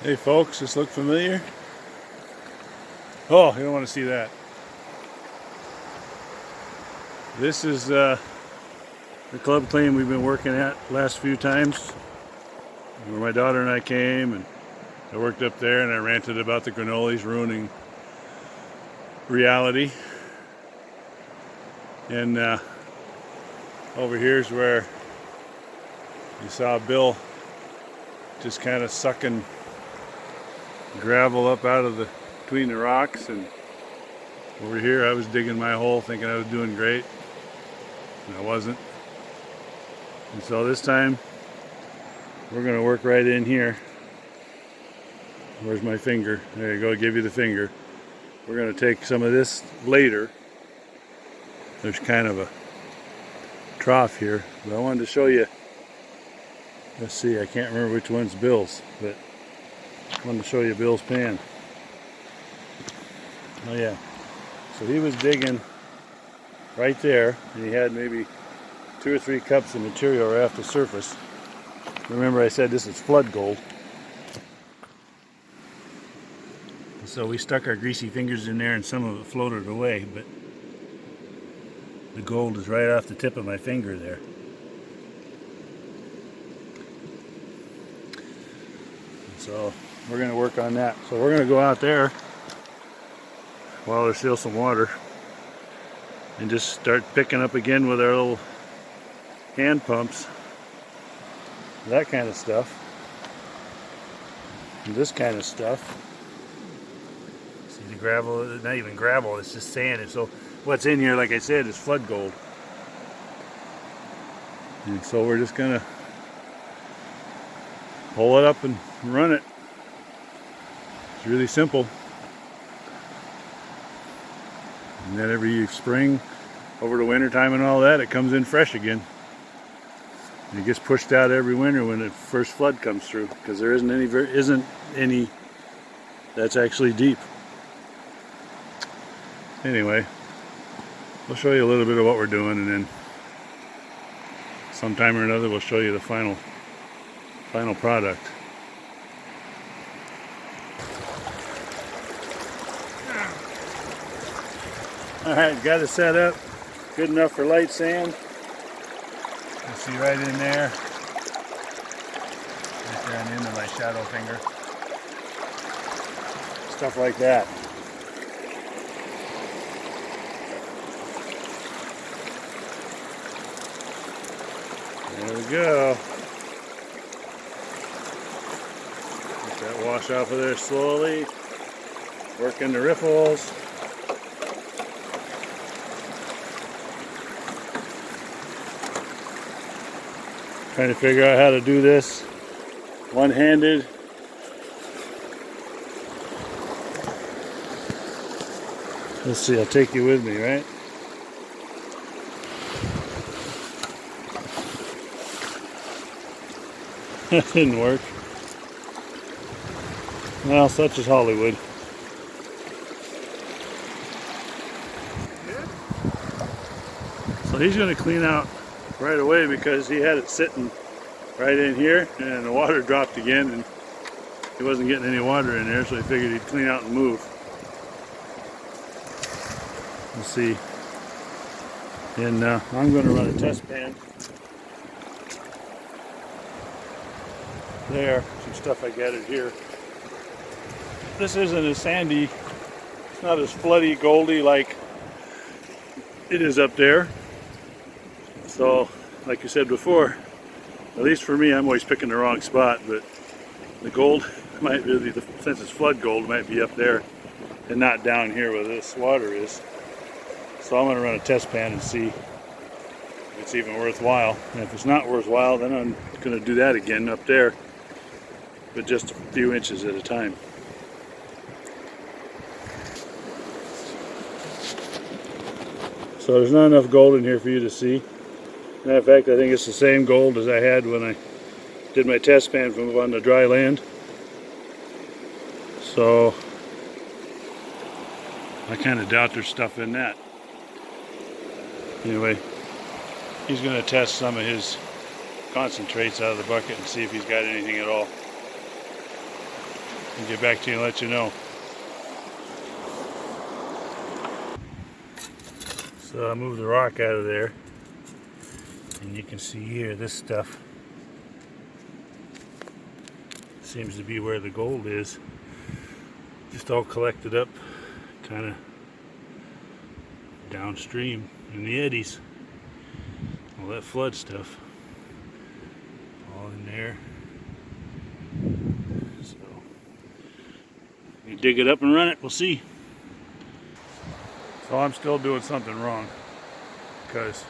Hey folks, this look familiar? Oh, you don't want to see that. This is the club claim we've been working at last few times. Where my daughter and I came, and I worked up there and I ranted about the granolas ruining reality. And over here's where you saw Bill just kind of sucking gravel up out of between the rocks, and over here I was digging my hole thinking I was doing great, and I wasn't. And so this time we're going to work right in here. Where's my finger? There you go, give you the finger. We're going to take some of this later. There's kind of a trough here, but I wanted to show you. Let's see, I can't remember which one's Bill's, but I wanted to show you Bill's pan. Oh yeah, so he was digging right there, and he had maybe 2 or 3 cups of material right off the surface. Remember I said this is flood gold. So we stuck our greasy fingers in there and some of it floated away, but the gold is right off the tip of my finger there. So we're going to work on that. So we're going to go out there while there's still some water and just start picking up again with our little hand pumps, that kind of stuff, and this kind of stuff. See the gravel, not even gravel, it's just sand. And so what's in here, like I said, is flood gold. And so we're just going to pull it up and run it. It's really simple. And then every spring, over the winter time and all that, it comes in fresh again. And it gets pushed out every winter when the first flood comes through, because there isn't any that's actually deep. Anyway, we'll show you a little bit of what we're doing, and then sometime or another we'll show you the final product. Alright, got it set up. Good enough for light sand. You see right in there. Right there on the end of my shadow finger. Stuff like that. There we go. Let that wash off of there slowly. Working the riffles. Trying to figure out how to do this one-handed. Let's see, I'll take you with me, right? That didn't work. Well, such is Hollywood. So he's going to clean out right away because he had it sitting right in here and the water dropped again and he wasn't getting any water in there, so he figured he'd clean out and move. We'll see. And I'm going to run a test pan there, some stuff I gathered here. This isn't as sandy, it's not as floody goldy like it is up there. So, like you said before, at least for me, I'm always picking the wrong spot, but the gold might really, since it's flood gold, it might be up there and not down here where this water is. So I'm going to run a test pan and see if it's even worthwhile. And if it's not worthwhile, then I'm going to do that again up there, but just a few inches at a time. So there's not enough gold in here for you to see. Matter of fact, I think it's the same gold as I had when I did my test pan from on the dry land. So I kind of doubt there's stuff in that. Anyway, he's going to test some of his concentrates out of the bucket and see if he's got anything at all. and get back to you and let you know. So I moved the rock out of there, and you can see here this stuff seems to be where the gold is, just all collected up kind of downstream in the eddies. All that flood stuff all in there. So you dig it up and run it, we'll see. So I'm still doing something wrong, because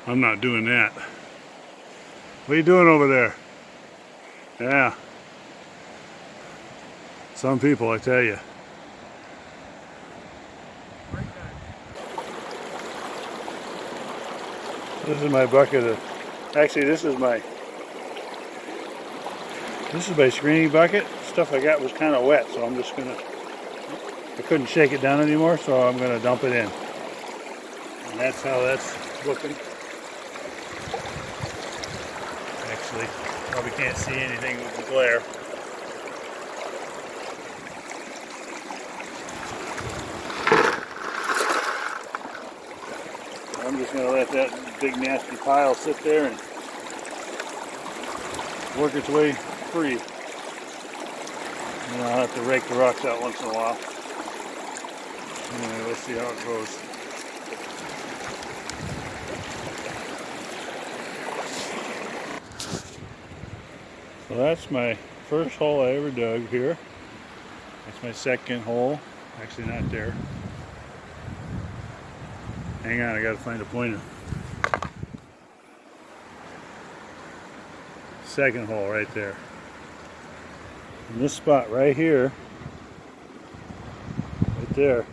I'm not doing that. What are you doing over there? Yeah. Some people, I tell you. This is my bucket of, actually this is my screening bucket. Stuff I got was kind of wet, so I'm just gonna, I couldn't shake it down anymore, so I'm gonna dump it in. And that's how that's looking. Actually, probably can't see anything with the glare. I'm just going to let that big nasty pile sit there and work its way free. And I'll have to rake the rocks out once in a while. Anyway, let's see how it goes. So that's my first hole I ever dug here. That's my second hole. Actually not there. Hang on, I gotta find a pointer. Second hole right there. And this spot right here, right there,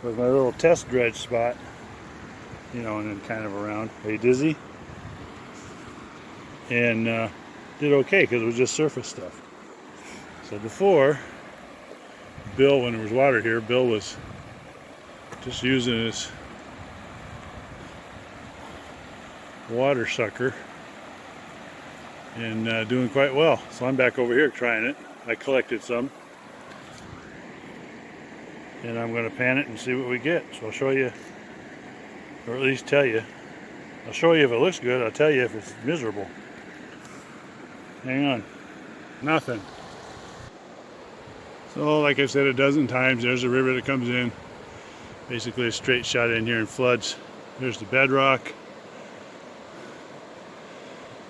was my little test dredge spot. You know, and then kind of around. Are you dizzy? And did okay because it was just surface stuff. So before, Bill, when there was water here, Bill was just using his water sucker and doing quite well. So I'm back over here trying it. I collected some and I'm going to pan it and see what we get. So I'll show you, or at least tell you. I'll show you if it looks good. I'll tell you if it's miserable. Hang on. Nothing. So like I've said a dozen times, there's a river that comes in, basically a straight shot in here and floods. There's the bedrock.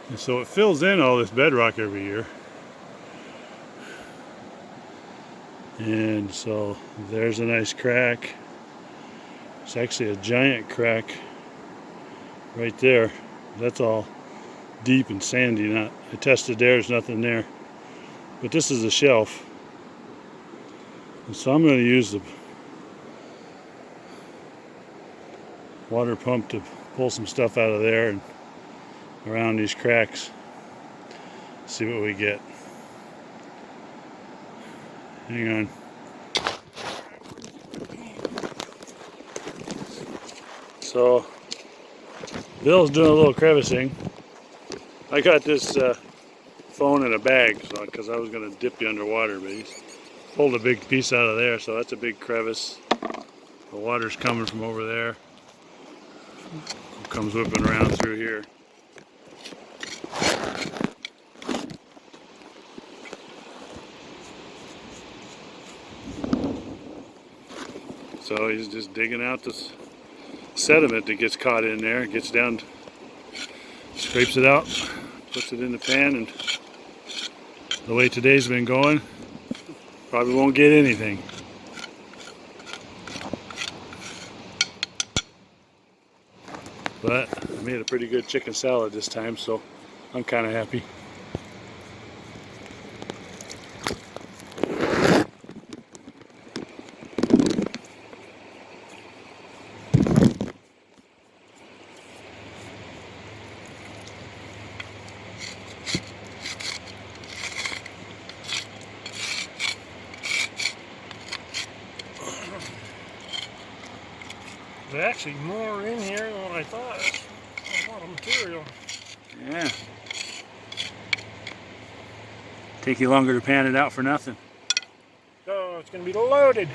And so it fills in all this bedrock every year. And so there's a nice crack. It's actually a giant crack right there. That's all deep and sandy. I tested there, there's nothing there. But this is a shelf. And so I'm going to use the water pump to pull some stuff out of there and around these cracks. See what we get. Hang on. So Bill's doing a little crevicing. I got this phone in a bag because I was going to dip you underwater, but he's pulled a big piece out of there, so that's a big crevice. The water's coming from over there. It comes whipping around through here. So he's just digging out this sediment that gets caught in there, gets down, scrapes it out, puts it in the pan, and the way today's been going, probably won't get anything. But I made a pretty good chicken salad this time, so I'm kind of happy. There's actually more in here than I thought. A lot of material. Yeah. Take you longer to pan it out for nothing. Oh, it's going to be loaded.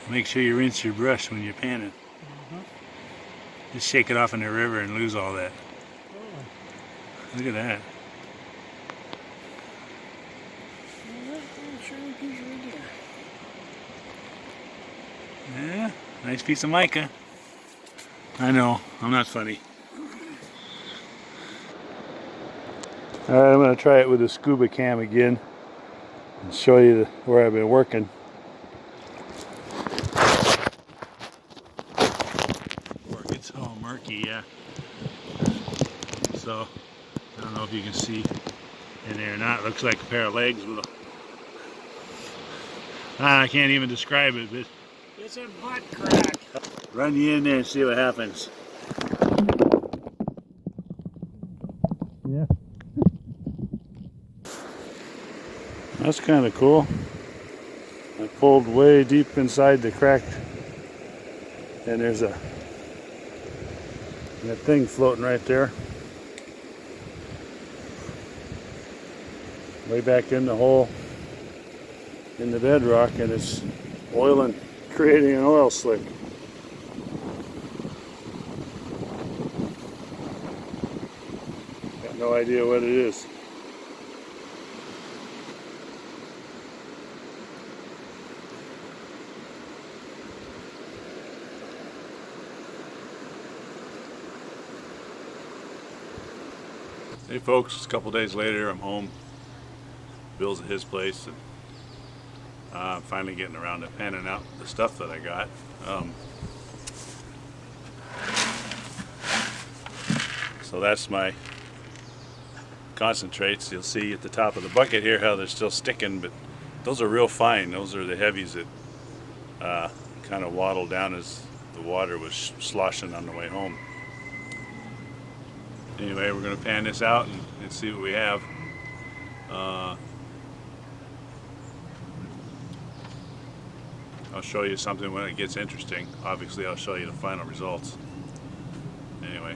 Make sure you rinse your brush when you're panning. Just shake it off in the river and lose all that. Look at that. Yeah, nice piece of mica. I know, I'm not funny. Alright, I'm going to try it with a scuba cam again and show you where I've been working. It's all murky, yeah. So, I don't know if you can see in there or not. It looks like a pair of legs with a... I can't even describe it, but... It's a butt crack. Run you in there and see what happens. Yeah. That's kind of cool. I pulled way deep inside the crack, and there's that thing floating right there. Way back in the hole in the bedrock, and it's oiling, creating an oil slick. Got no idea what it is. Hey folks, a couple days later I'm home. Bill's at his place, and I'm finally getting around to panning out the stuff that I got. So that's my concentrates. You'll see at the top of the bucket here how they're still sticking, but those are real fine. Those are the heavies that kind of waddled down as the water was sloshing on the way home. Anyway, we're going to pan this out and see what we have. I'll show you something when it gets interesting. Obviously, I'll show you the final results. Anyway.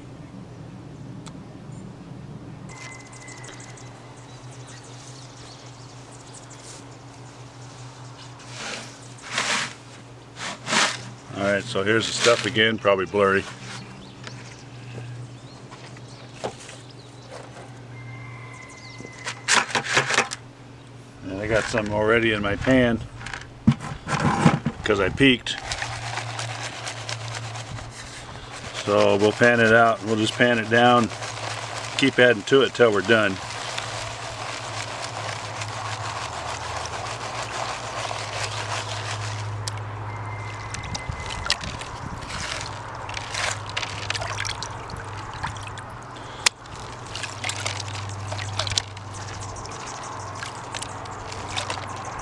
Alright, so here's the stuff again, probably blurry. And I got some already in my pan because I peeked. So we'll pan it out, we'll just pan it down, keep adding to it till we're done.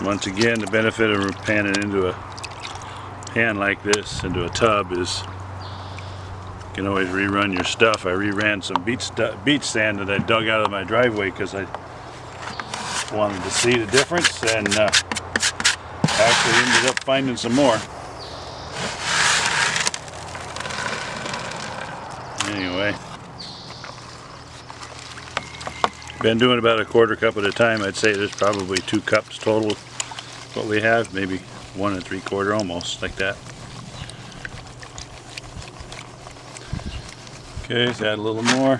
Once again, the benefit of panning into a pan like this, into a tub, is you can always rerun your stuff. I reran some beach sand that I dug out of my driveway because I wanted to see the difference, and actually ended up finding some more. Anyway, been doing about a quarter cup at a time. I'd say there's probably 2 cups total. What we have, maybe 1 3/4, almost like that. Okay, let's add a little more.